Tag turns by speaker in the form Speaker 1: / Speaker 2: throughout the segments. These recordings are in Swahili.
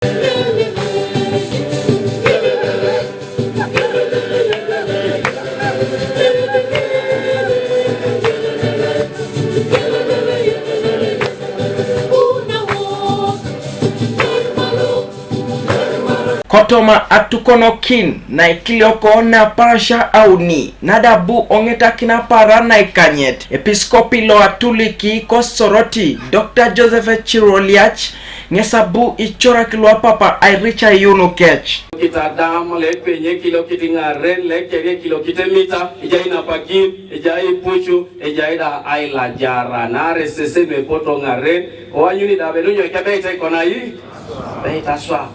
Speaker 1: Kotoma atukonokin na Ikiliok na parasha auni nadabu ongeta kina para na ikanyet episkopi lo atuliki kosoroti Dr. Joseph Eciru ngesabu ichora kilwa papa Airicha Aiyun kech
Speaker 2: kitadam le penye kilo kitingare le kere kilo kitemita ijaina pakin ijai puchu ijaida aila jara na resese me poto ngare wanyuni da belunyo kebeta ikona yi beta swa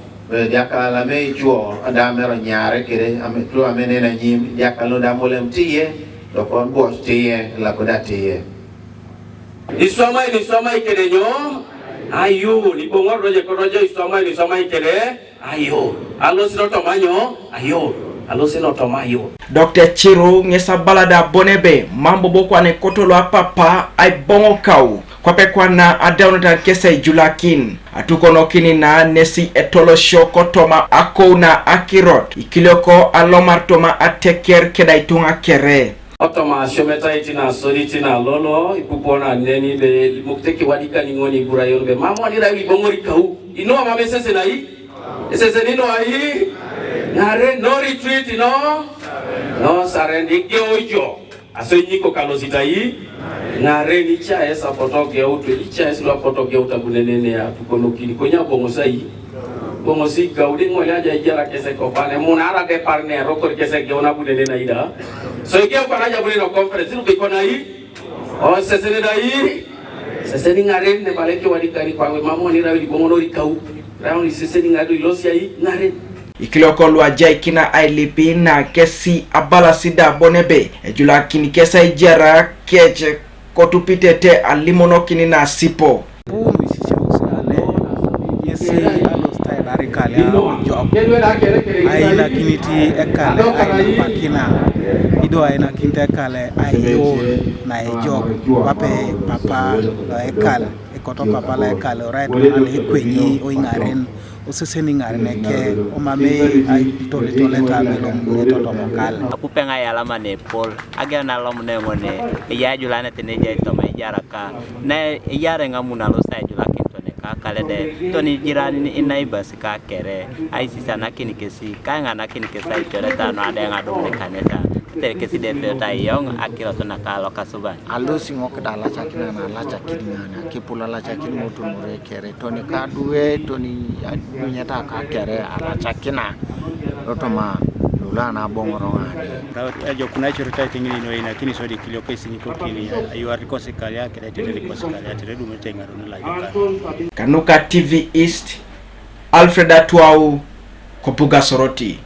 Speaker 3: diaka la me chuo ada mero nyare kire ame tu amene na nyim diaka lo da molem tie do kon boss tie la koda tie
Speaker 2: isoma ikere nyo Aiyun ibongo roje isoma ikere Aiyun alo sino tomanyo Aiyun alo sino tomayo
Speaker 1: Dr. Eciru ngesa balada bonebe mambo boko ane kotolo papa ay bongo kau kwape kwa na adaunata kesa ijulakin atukonokini na nesi etolosho kotoma ako na akirot Ikiliok alomartoma ateker keda itunga kere
Speaker 2: kotoma shometa itina sori tina lolo ipupona neni be mukteki wadika ningoni burayon be mama ni rawi bongori kau ino mame sese na yi sese nino ayi ngare no retreat no sarendi geojo aso nyiko kalosita yi ngare ni cha esa potoke auto icha esa potoke auto bunenene ya tukonokini konya bongo sai bongo si gaudi ngoli aja ijara kese ko bane munara de parne rokor kese geona bunenene ida so ikeo kana ja buneno conference ruko ikona yi o sesene dai sesene ngare ne baleke wadikani kwa mamo ni rawi bongo no rikau rawi sesene ngado ilosia yi ngare
Speaker 1: Ikiliok lwa jaikina ailipi na kesi abala sida bonebe ejulakini kesa ijara keche kotupitete alimonokini na sipo
Speaker 4: aina kiniti ekale aina pakina ido aina kinte ekale Aiyun na ejok wape papa ekale ekoto papa la ekale right ale kwenyi oingaren useseni ngarne ke omame ay tole ta melo neto to mokal
Speaker 5: akupenga ya alama ne pol aga na lomu ne ngone ya julana tene ja to mai jaraka na yare ngamuna lo sa jula kinto ne ka kale de to ni jirani ni inai basika kere ai sisa na kinikesi ka ngana kinikesa itore ta no ade ngado ne kaneta tere kesi de peta yong akira to na kalo kasuban
Speaker 4: alo singo kedala chakina na la chakina na kipula la chakina moto more kere to ni kadue to ni nyata ka kere ala chakina rotoma lulana bongoro ngani
Speaker 6: ajo kuna chirota tingini no ina kini sodi Ikiliok isinyi kokini ayu arikose kali yake da tele kose kali yake redu metenga no la yoka
Speaker 1: Kanuka TV East Alfred Atwau Kopuga Soroti.